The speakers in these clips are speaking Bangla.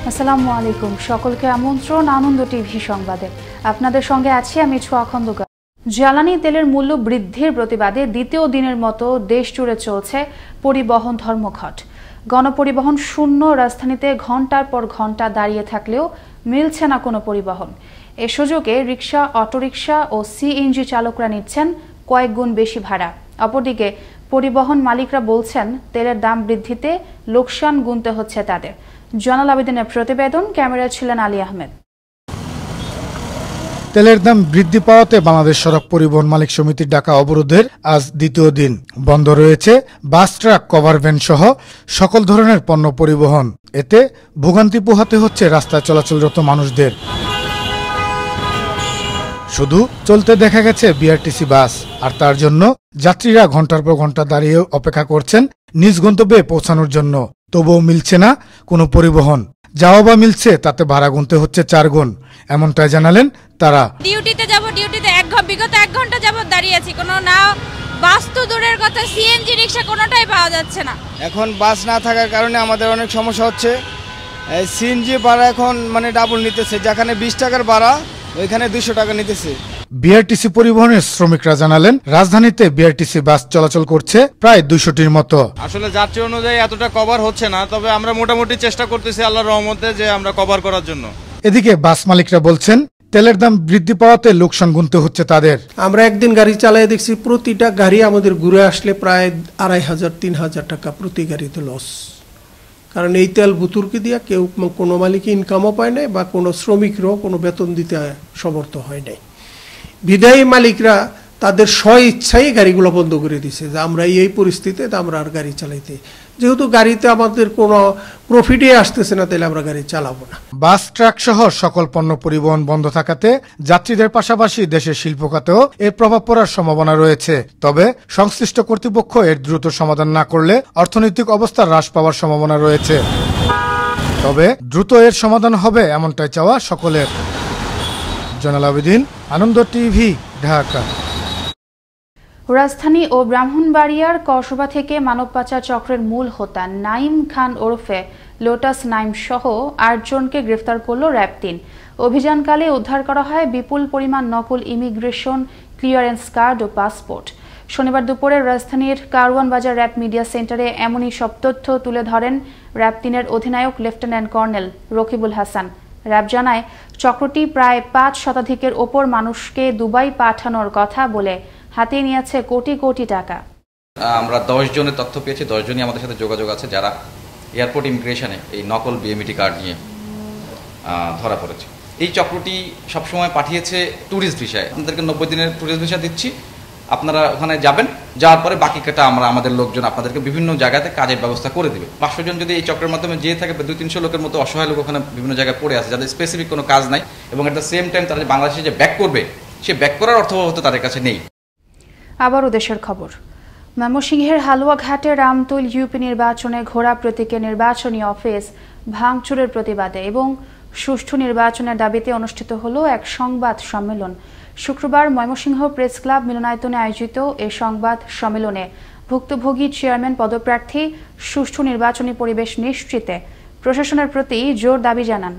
আসসালামু আলাইকুম, সকলকে আমন্ত্রণ আনন্দ টিভি সংবাদে। আপনাদের সঙ্গে আছি আমি ছোঁয়া খন্দকার। জ্বালানি তেলের মূল্য বৃদ্ধির প্রতিবাদে দ্বিতীয় দিনের মতো দেশ জুড়ে চলছে পরিবহন ধর্মঘট। গণপরিবহন শূন্য, রাজধানীতে ঘন্টার পর ঘন্টা দাঁড়িয়ে থাকলেও মিলছে না কোনো পরিবহন। এ সুযোগে রিকশা, অটোরিকশা ও সিএনজি চালকরা নিচ্ছেন কয়েক গুণ বেশি ভাড়া। অপরদিকে পরিবহন মালিকরা বলছেন তেলের দাম বৃদ্ধিতে লোকসান গুনতে হচ্ছে তাদের। জয়নাল আবেদিনের প্রতিবেদন, ক্যামেরায় ছিলেন আলী আহমেদ। তেলের দাম বৃদ্ধি পাওয়াতে বাংলাদেশ সড়ক পরিবহন মালিক সমিতির ডাকা অবরোধের আজ দ্বিতীয় দিন। বন্ধ রয়েছে বাস, ট্রাক, কভার ভ্যান সহ সকল ধরনের পণ্য পরিবহন। এতে ভোগান্তি পোহাতে হচ্ছে রাস্তায় চলাচলরত মানুষদের। শুধু চলতে দেখা গেছে বিআরটিসি বাস, আর তার জন্য যাত্রীরা ঘন্টার পর ঘন্টা দাঁড়িয়ে অপেক্ষা করছেন নিজ গন্তব্যে পৌঁছানোর জন্য। তবুও মিলছে না কোনো পরিবহন। যাওয়া বা মিলছে তাতে ভাড়া গুনতে হচ্ছে 4 গুণ, এমনটাই জানালেন তারা। ডিউটিতে যাব, ডিউটিতে বিগত 1 ঘন্টা যাবত দাঁড়িয়ে আছি, কোনো না বাস তো দূরের কথা, সিএনজি রিকশা কোনোটাই পাওয়া যাচ্ছে না। এখন বাস না থাকার কারণে আমাদের অনেক সমস্যা হচ্ছে। সিএনজি ভাড়া এখন ডাবল নিতেছে, যেখানে 20 টাকার ভাড়া ওইখানে 200 টাকা নিতেছে। বিআরটিসি পরিবহনের শ্রমিকরা জানালেন রাজধানীতে বিআরটিসি বাস চলাচল করছে প্রায় 200টির মতো। আসলে যাত্রী অনুযায়ী এতটা কভার হচ্ছে না, তবে আমরা মোটামুটি চেষ্টা করতেছি আল্লাহর রহমতে যে আমরা কভার করার জন্য। এদিকে বাস মালিকরা বলছেন তেলের দাম বৃদ্ধি পাওয়াতে লোকসান গুনতে হচ্ছে তাদের। আমরা একদিন গাড়ি চালিয়ে দেখছি, প্রতিটা গাড়ি আমাদের ঘুরে আসলে প্রায় 2500-3000 টাকা প্রতি গাড়িতে লস। কারণ এই তেল বুতুরকি দিয়া কেউ কোনো মালিক ইনকামও পায় নাই বা কোনো শ্রমিকরাও কোনো বেতন দিতে সমর্থ হয় নাই। বিদায়ী মালিকরা তাদের স্ব ইচ্ছাই গাড়িগুলো বন্ধ করে দিছে যে আমরা এই পরিস্থিতিতে আমরা আর গাড়ি চালাইতে, যেহেতু গাড়িতে আমাদের কোনো প্রফিটে আসতেছে না, তাহলে আমরা গাড়ি চালাবো না। বাস, ট্রাক সহ সকল পণ্য পরিবহন বন্ধ থাকাতে যাত্রীদের পাশাপাশি দেশের শিল্প খাতেও এর প্রভাব পড়ার সম্ভাবনা রয়েছে। তবে সংশ্লিষ্ট কর্তৃপক্ষ এর দ্রুত সমাধান না করলে অর্থনৈতিক অবস্থা হ্রাস পাওয়ার সম্ভাবনা রয়েছে। তবে দ্রুত এর সমাধান হবে এমনটাই চাওয়া সকলের। জয়নাল আবেদিন, আনন্দ টিভি, ঢাকা। রাজধানী ও ব্রাহ্মণবাড়িয়ার কসবা থেকে মানব পাচার চক্রের মূল হোতা নাইম খান ওরফে লোটাস নাইম সহ 8 জনকে গ্রেফতার করল র্যাব 3। অভিযানকালে উদ্ধার করা হয় বিপুল পরিমাণ নকল ইমিগ্রেশন ক্লিয়ারেন্স কার্ড ও পাসপোর্ট। শনিবার দুপুরে রাজধানীর কারওয়ান বাজার র্যাব মিডিয়া সেন্টারে এমনই সব তথ্য তুলে ধরেন র্যাব 3-এর অধিনায়ক lieutenant colonel Rakibul Hasan. RAB জানায় চক্রটি প্রায় 5 শতাধিকের ওপর মানুষকে দুবাই পাঠানোর কথা বলে হাতে নিয়েছে কোটি কোটি টাকা। আমরা 10 জনের তথ্য পেয়েছি, 10 জনই আমাদের সাথে যোগাযোগ আছে যারা এয়ারপোর্ট ইমিগ্রেশনে এই নকল বিএমইটি কার্ড নিয়ে ধরা পড়েছে। এই চক্রটি সবসময় পাঠিয়েছে ট্যুরিস্ট ভিসায়। আপনাদেরকে 90 দিনের ট্যুরিস্ট ভিসা দিচ্ছি, আপনারা ওখানে যাবেন, যাওয়ার পরে বাকিটা আমাদের লোকজন আপনাদেরকে বিভিন্ন জায়গাতে কাজের ব্যবস্থা করে দেবে। 500 জন যদি এই চক্রের মাধ্যমে যেয়ে থাকে, 200-300 লোকের মতো অসহায় লোক ওখানে বিভিন্ন জায়গায় পড়ে আছে, যাদের স্পেসিফিক কোনো কাজ নাই, এবং এট দ্য সেম টাইম তারা বাংলাদেশে যে ব্যাক করবে, সে ব্যাক করার অর্থ হয়তো তাদের কাছে নেই। আবারও দেশের খবর। ময়মনসিংহের হালুয়াঘাটে রামতুল ইউপি নির্বাচনে ঘোড়া প্রতীকে নির্বাচনী অফিস ভাঙচুরের প্রতিবাদে এবং সুষ্ঠু নির্বাচনের দাবিতে অনুষ্ঠিত হলো এক সংবাদ সম্মেলন। শুক্রবার ময়মনসিংহ প্রেস ক্লাব মিলনায়তনে আয়োজিত এই সংবাদ সম্মেলনে ভুক্তভোগী চেয়ারম্যান পদপ্রার্থী সুষ্ঠু নির্বাচনী পরিবেশ নিশ্চিতে প্রশাসনের প্রতি জোর দাবি জানান।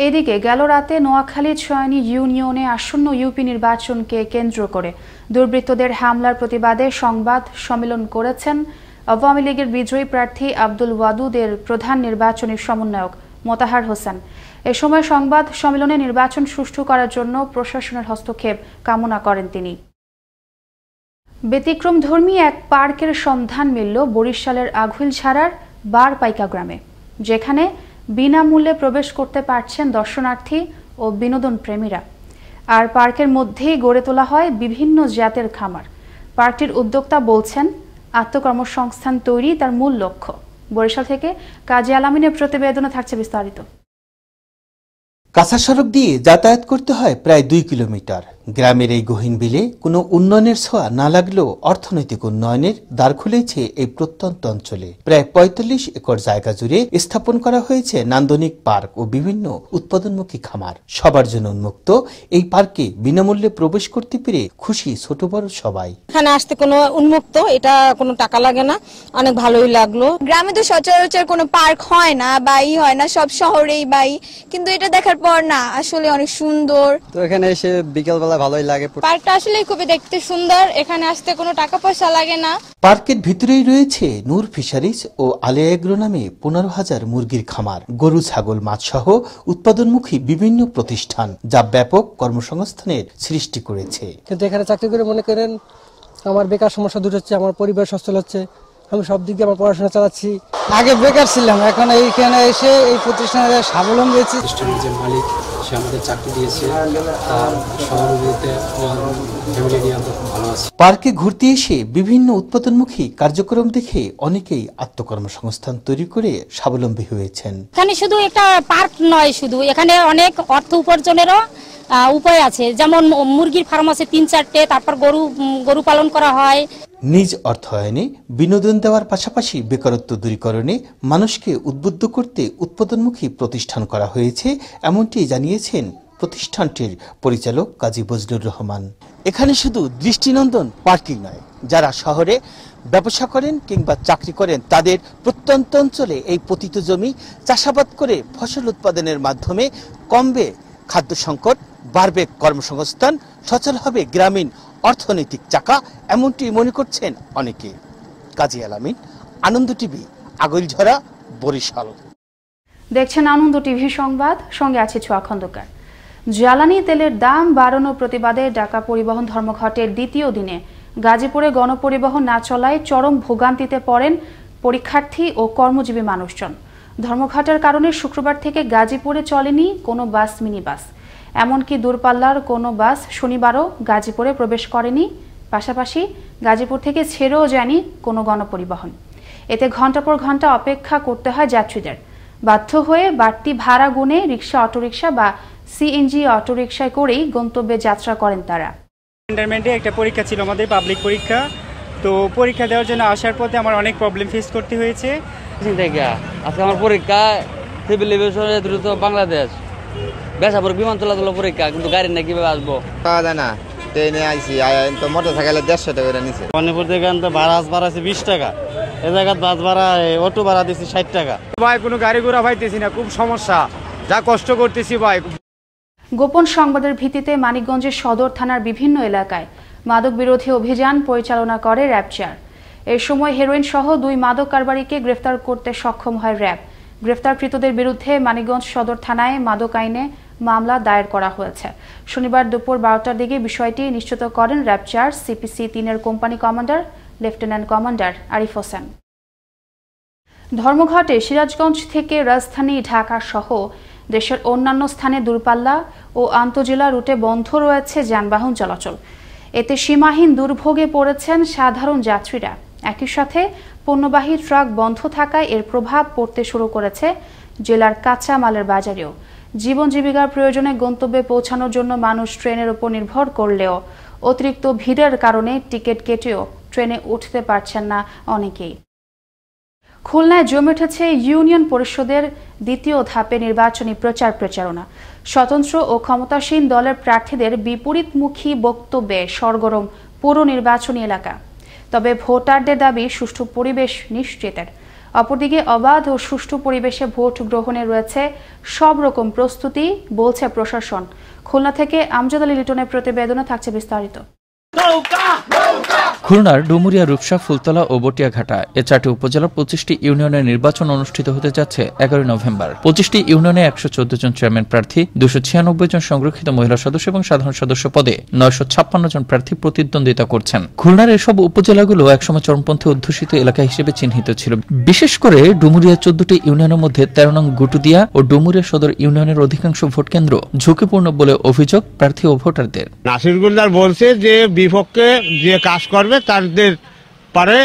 এদিকে গেল রাতে নোয়াখালী ছয়নি ইউনিয়নে আসন্ন ইউপি নির্বাচনকে কেন্দ্র করে দুর্বৃত্তদের হামলার প্রতিবাদে সংবাদ সম্মেলন করেছেন আওয়ামী লীগের বিজয়ী প্রার্থী আব্দুল ওয়াদুদের প্রধান নির্বাচনী সমন্বয়ক মোতাহার হোসেন। এ সময় সংবাদ সম্মেলনে নির্বাচন সুষ্ঠু করার জন্য প্রশাসনের হস্তক্ষেপ কামনা করেন তিনি। ব্যতিক্রমধর্মী এক পার্কের সন্ধান মিলল বরিশালের আঘুইলঝাড়ার বারপাইকা গ্রামে, যেখানে বিনামূল্যে প্রবেশ করতে পারছেন দর্শনার্থী ও বিনোদন প্রেমীরা। আর পার্কের মধ্যেই গড়ে তোলা হয় বিভিন্ন জাতের খামার। পার্কটির উদ্যোক্তা বলছেন আত্মকর্মসংস্থান তৈরি তার মূল লক্ষ্য। বরিশাল থেকে কাজী আলামিনের প্রতিবেদনে থাকছে বিস্তারিত। কাঁচা সড়ক দিয়ে যাতায়াত করতে হয় প্রায় 2 কিলোমিটার। গ্রামের এই গহীন বিলে কোনো উন্নয়নের ছোঁয়া না লাগলেও অর্থনৈতিক উন্নয়নের দ্বার খুলেছে এই প্রত্যন্ত অঞ্চলে। প্রায় 45 একর জায়গা জুড়ে স্থাপন করা হয়েছে নান্দনিক পার্ক ও বিভিন্ন উৎপাদনমুখী খামার। সবার জন্য উন্মুক্ত এই পার্কে বিনামূল্যে প্রবেশ করতে পেরে খুশি ছোট বড় সবাই। এখানে আসতে কোনো উন্মুক্ত, এটা কোনো টাকা লাগে না, অনেক ভালোই লাগলো। গ্রামে তো সচরাচর কোনো পার্ক হয় না বা হয় না, সব শহরেই বাই, কিন্তু এটা দেখার পর না আসলে অনেক সুন্দর। তো এখানে এসে বিকেল বেলা ভালোই লাগে। পার্কটা আসলে খুবই দেখতে সুন্দর, এখানে আসতে কোনো টাকা পয়সা লাগে না। পার্কের ভিতরেই রয়েছে নূর ফিশারিজ ও আলিয়া এগ্রো নামে 15,000 মুরগির খামার, গরু ছাগল মাছ সহ উৎপাদনমুখী বিভিন্ন প্রতিষ্ঠান, যা ব্যাপক কর্মসংস্থানের সৃষ্টি করেছে। কিন্তু এখানে চাকরি করে মনে করেন আমার বেকার সমস্যা দূর হচ্ছে, আমার পরিবার সচ্ছল হচ্ছে, আমি সব দিক দিয়ে আমার পড়াশোনা চালাচ্ছি। আগে বেকার ছিলাম, এখন এইখানে এসে এই প্রতিষ্ঠানে স্বাবলম্বী হয়েছি। প্রতিষ্ঠানের যে মালিক সে আমাদের চাকরি দিয়েছে, তার সহযোগিতাতে ফ্যামিলি নিয়ে আমরা খুব ভালো আছি। পার্কে ঘুরতে এসে বিভিন্ন উৎপাদনমুখী কার্যক্রম দেখে অনেকেই আত্মকর্মসংস্থান তৈরি করে স্বাবলম্বী হয়েছেন। এখানে শুধু একটা পার্ক নয়, শুধু এখানে অনেক অর্থ উপার্জনেরও উপায় আছে। যেমন মুরগির ফার্ম আছে 3-4টে, তারপর গরু পালন করা হয়। নিজ অর্থায়নে বিনোদন দেওয়ার পাশাপাশি বেকারত্ব দূরীকরণে মানুষকে উদ্বুদ্ধ করতে উৎপাদনমুখী প্রতিষ্ঠান করা হয়েছে, এমনটি জানিয়েছেন প্রতিষ্ঠানটির পরিচালক কাজী বজলুর রহমান। এখানে শুধু দৃষ্টিনন্দন পার্কিং নয়, যারা শহরে ব্যবসা করেন কিংবা চাকরি করেন তাদের প্রত্যন্ত অঞ্চলে এই পতিত জমি চাষাবাদ করে ফসল উৎপাদনের মাধ্যমে কমবে খাদ্য সংকট, বাড়বে কর্মসংস্থান, সচল হবে গ্রামীণ অর্থনৈতিক চাকা, এমনটি মনে করছেন অনেকে। কাজী আলামিন, আনন্দ টিভি, আগৈলঝরা, বরিশাল। দেখছেন আনন্দ টিভি সংবাদ, সঙ্গে আছে ছোঁয়া খন্দকার। জ্বালানি তেলের দাম বাড়ানোর প্রতিবাদে ঢাকা পরিবহন ধর্মঘটের দ্বিতীয় দিনে গাজীপুরে গণপরিবহন না চলায় চরম ভোগান্তিতে পড়েন পরীক্ষার্থী ও কর্মজীবী মানুষজন। ধর্মঘটের কারণে শুক্রবার থেকে গাজীপুরে চলেনি কোনো বাস, মিনি বাস, এমনকি দূরপাল্লার কোনো বাস শনিবারও গাজীপুরে প্রবেশ করেনি। পাশাপাশি গাজীপুর থেকে ছেড়েও যায়নি কোনো গণপরিবহন। এতে ঘন্টা পর ঘন্টা অপেক্ষা করতে হয় যাত্রীদের। বাধ্য হয়ে বাড়তি ভাড়া গুনে রিক্সা, অটোরিকশা বা সিএনজি অটোরিকশায় করেই গন্তব্যে যাত্রা করেন তারা। ইন্টারমিডিয়েটে একটা পরীক্ষা ছিল আমাদের, পাবলিক পরীক্ষা। তো পরীক্ষা দেওয়ার জন্য আসার পথে আমার অনেক প্রবলেম ফেস করতে হয়েছে। আজকে আমার পরীক্ষা সিভিল এভিয়েশনে দ্রুত বাংলাদেশ বেসাপুর বিমান চলাচল পরীক্ষা, কিন্তু গাড়ি না কিভাবে আসবো পাওয়া যায় না। ট্রেনে আইসি, তো মোটর সাইকেলে 150 টাকা করে নিছে। মণিপুর থেকে তো ভাড়া বাড়াছে 20 টাকা, এ জায়গায় বাস ভাড়া অটো ভাড়া দিচ্ছি 60 টাকা। ভাই কোনো গাড়ি ঘোড়া পাইতেছি না, খুব সমস্যা, যা কষ্ট করতেছি ভাই। গোপন সংবাদের ভিত্তিতে মানিকগঞ্জের সদর থানার বিভিন্ন এলাকায় মাদক বিরোধী অভিযান পরিচালনা করে র্যাব 4। এই সময় হেরোইন সহ 2 মাদক কারবারিকে গ্রেফতার করতে সক্ষম হয় র্যাব। গ্রেফতারকৃতদের বিরুদ্ধে মানিকগঞ্জ সদর থানায় মাদক আইনে মামলা দায়ের করা হয়েছে। শনিবার দুপুর 12টার দিকে বিষয়টি নিশ্চিত করেন র্যাব 4 সিপিসি 3-এর company commander lieutenant commander Arif Hossain. ধর্মঘটে সিরাজগঞ্জ থেকে রাজধানী ঢাকা সহ দেশের অন্যান্য স্থানে দূরপাল্লা ও আন্তজেলা রুটে বন্ধ রয়েছে যানবাহন চলাচল। এতে সীমাহীন দুর্ভোগে পড়েছেন সাধারণ যাত্রীরা। একই সাথে পণ্যবাহী ট্রাক বন্ধ থাকায় এর প্রভাব পড়তে শুরু করেছে জেলার কাঁচা মালের বাজারেও। জীবন জীবিকার প্রয়োজনে গন্তব্যে পৌঁছানোর জন্য মানুষ ট্রেনের উপর নির্ভর করলেও অতিরিক্ত ভিড়ের কারণে টিকিট কেটেও ট্রেনে উঠতে পারছেন না অনেকেই। খুলনায় জমে উঠেছে ইউনিয়ন পরিষদের দ্বিতীয় ধাপে নির্বাচনী প্রচারণা। স্বতন্ত্র ও ক্ষমতাসীন দলের প্রার্থীদের বিপরীতমুখী বক্তব্যে সরগরম পুরো নির্বাচনী এলাকা। তবে ভোটারদের দাবি সুষ্ঠু পরিবেশ নিশ্চিতের। অপরদিকে অবাধ ও সুষ্ঠু পরিবেশে ভোট গ্রহণে রয়েছে সব রকম প্রস্তুতি বলছে প্রশাসন। খুলনা থেকে আমজাদ আলী লিটনের প্রতিবেদনে থাকছে বিস্তারিত। খুলনার ডুমুরিয়া, রূপসা, ফুলতলা ও বটিয়াঘাটা এ 4টি উপজেলার 25টি ইউনিয়নের নির্বাচন অনুষ্ঠিত হতে যাচ্ছে 11 নভেম্বর। 25টি ইউনিয়নে 114 জন চেয়ারম্যান প্রার্থী, 296 জন সংরক্ষিত মহিলা সদস্য এবং সাধারণ সদস্য পদে 956 জন প্রার্থী প্রতিদ্বন্দ্বিতা করছেন। খুলনার এসব উপজেলাগুলো একসময় চরমপন্থী অধ্যুষিত এলাকা হিসেবে চিহ্নিত ছিল। বিশেষ করে ডুমুরিয়া 14টি ইউনিয়নের মধ্যে 13 নং গুটুদিয়া ও ডুমুরিয়া সদর ইউনিয়নের অধিকাংশ ভোট কেন্দ্র ঝুঁকিপূর্ণ বলে অভিযোগ প্রার্থী ও ভোটারদের। নাসির গুলদার বলছে যে বিপক্ষে যে কাজ করবে তাদের পারে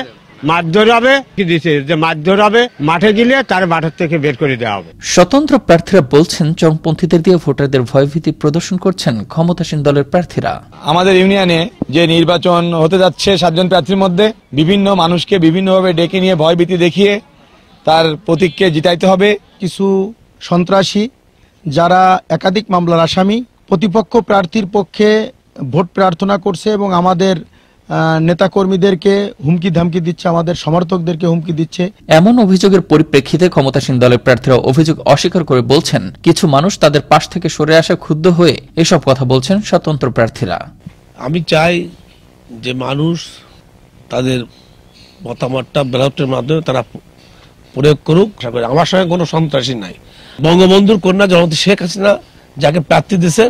মারধর হবে কি দিচ্ছে যে মারধর হবে, মাঠে দিলে তার মাঠের থেকে বের করে দেওয়া হবে। স্বতন্ত্র প্রার্থীরা বলছেন চরমপন্থীদের দিয়ে ভোটারদের ভয়ভীতি প্রদর্শন করছেন ক্ষমতাসীন দলের প্রার্থীরা। আমাদের ইউনিয়নে যে নির্বাচন হতে যাচ্ছে 7 জন প্রার্থীর মধ্যে বিভিন্ন মানুষকে বিভিন্নভাবে ডেকে নিয়ে ভয়ভীতি দেখিয়ে তার প্রতীককে জিতাইতে হবে। কিছু সন্ত্রাসী যারা একাধিক মামলার আসামি প্রতিপক্ষ প্রার্থীর পক্ষে ভোট প্রার্থনা করছে এবং আমাদের নেতাকর্মীদেরকে হুমকি ধামকি দিচ্ছে, আমাদের সমর্থকদেরকে হুমকি দিচ্ছে। এমন অভিযোগের পরিপ্রেক্ষিতে ক্ষমতাসীন দলের প্রার্থীরা অভিযোগ অস্বীকার করে বলছেন কিছু মানুষ তাদের পাশ থেকে সরে আসা ক্ষুব্ধ হয়ে এসব কথা বলছেন স্বতন্ত্র প্রার্থীরা। আমি চাই যে মানুষ তাদের মতামতটা ব্যালটের মাধ্যমে তারা প্রয়োগ করুক। আমার সঙ্গে কোনো সন্ত্রাসী নাই। বঙ্গবন্ধুর কন্যা জননেত্রী শেখ হাসিনা যাকে প্রার্থী দিয়েছে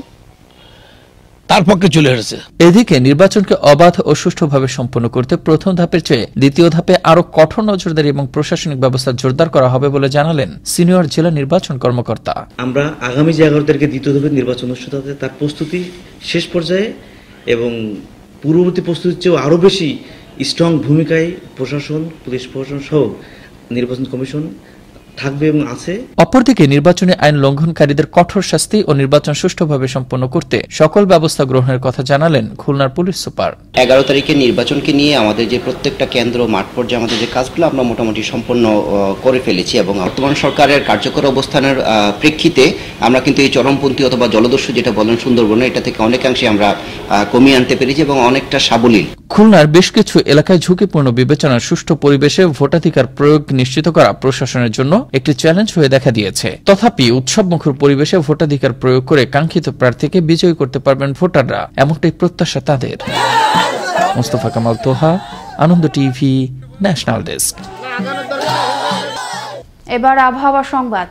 তার পক্ষে চলে এসেছে। এদিকে নির্বাচনকে অবাধ ও সুষ্ঠুভাবে সম্পন্ন করতে প্রথম ধাপের চেয়ে দ্বিতীয় ধাপে আরো কঠোর নজরদারি এবং প্রশাসনিক ব্যবস্থা জোরদার করা হবে বলে জানালেন সিনিয়র জেলা নির্বাচন কর্মকর্তা। আমরা আগামী যে 11 তারিখে দ্বিতীয় ধাপের নির্বাচন অনুষ্ঠিত হবে তার প্রস্তুতি শেষ পর্যায়ে এবং পূর্ববর্তী প্রস্তুতির চেয়েও আরো বেশি স্ট্রং ভূমিকায় প্রশাসন, পুলিশ প্রশাসন সহ নির্বাচন কমিশন থাকবে এবং আছে। অপরদিকে নির্বাচনী আইন লঙ্ঘনকারীদের কঠোর শাস্তি ও নির্বাচন সুষ্ঠুভাবে সম্পন্ন করতে সকল ব্যবস্থা গ্রহণের কথা জানালেন খুলনার পুলিশ সুপার। 11 তারিখে নির্বাচনকে নিয়ে আমাদের যে প্রত্যেকটা কেন্দ্র মাঠ পর্যায়ে আমাদের যে কাজগুলো আমরা মোটামুটি সম্পন্ন করে ফেলেছি এবং বর্তমান সরকারের কার্যকর অবস্থানের প্রেক্ষিতে আমরা কিন্তু এই চরমপন্থী অথবা জলদস্যু যেটা বলেন সুন্দরবনে, এটা থেকে অনেকাংশে আমরা কমিয়ে আনতে পেরেছি এবং অনেকটা সাবলীল। খুলনার বেশ কিছু এলাকায় ঝুঁকিপূর্ণ বিবেচনার সুষ্ঠু পরিবেশে ভোটাধিকার প্রয়োগ নিশ্চিত করা প্রশাসনের জন্য একটি চ্যালেঞ্জ হয়ে দেখা দিয়েছে। তথাপি উৎসবমুখর পরিবেশে ভোটাধিকার প্রয়োগ করে কাঙ্ক্ষিত প্রার্থীকে বিজয়ী করতে পারবেন ভোটাররা, এমনটাই প্রত্যাশা তাদের। মুস্তফা কামাল তোহা, আনন্দ টিভি, ন্যাশনাল ডেস্ক। এবার আবহাওয়া সংবাদ।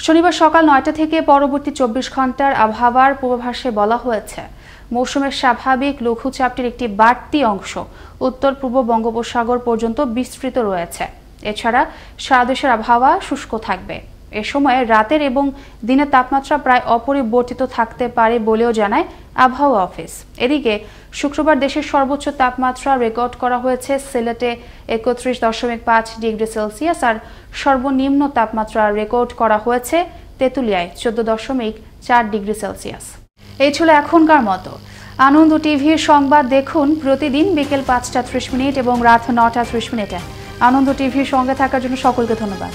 শনিবার সকাল 9টা থেকে পরবর্তী 24 ঘন্টার আবহাওয়ার পূর্বাভাসে বলা হয়েছে মৌসুমের স্বাভাবিক লঘুচাপটির একটি বাড়তি অংশ উত্তর পূর্ব বঙ্গোপসাগর পর্যন্ত বিস্তৃত রয়েছে। এছাড়া সারা দেশের আবহাওয়া শুষ্ক থাকবে। এ সময় রাতের এবং দিনের তাপমাত্রা প্রায় অপরিবর্তিত থাকতে পারে বলেও জানায় আবহাওয়া অফিস। এদিকে শুক্রবার দেশের সর্বোচ্চ তাপমাত্রা রেকর্ড করা হয়েছে সিলেটে 31.5 ডিগ্রি সেলসিয়াস আর সর্বনিম্ন তাপমাত্রা রেকর্ড করা হয়েছে তেঁতুলিয়ায় 14.4 ডিগ্রি সেলসিয়াস। এই ছিল এখনকার মতো। আনন্দ টিভির সংবাদ দেখুন প্রতিদিন বিকেল 5টা 30 মিনিট এবং রাত 9টা 30 মিনিটে। আনন্দ টিভির সঙ্গে থাকার জন্য সকলকে ধন্যবাদ।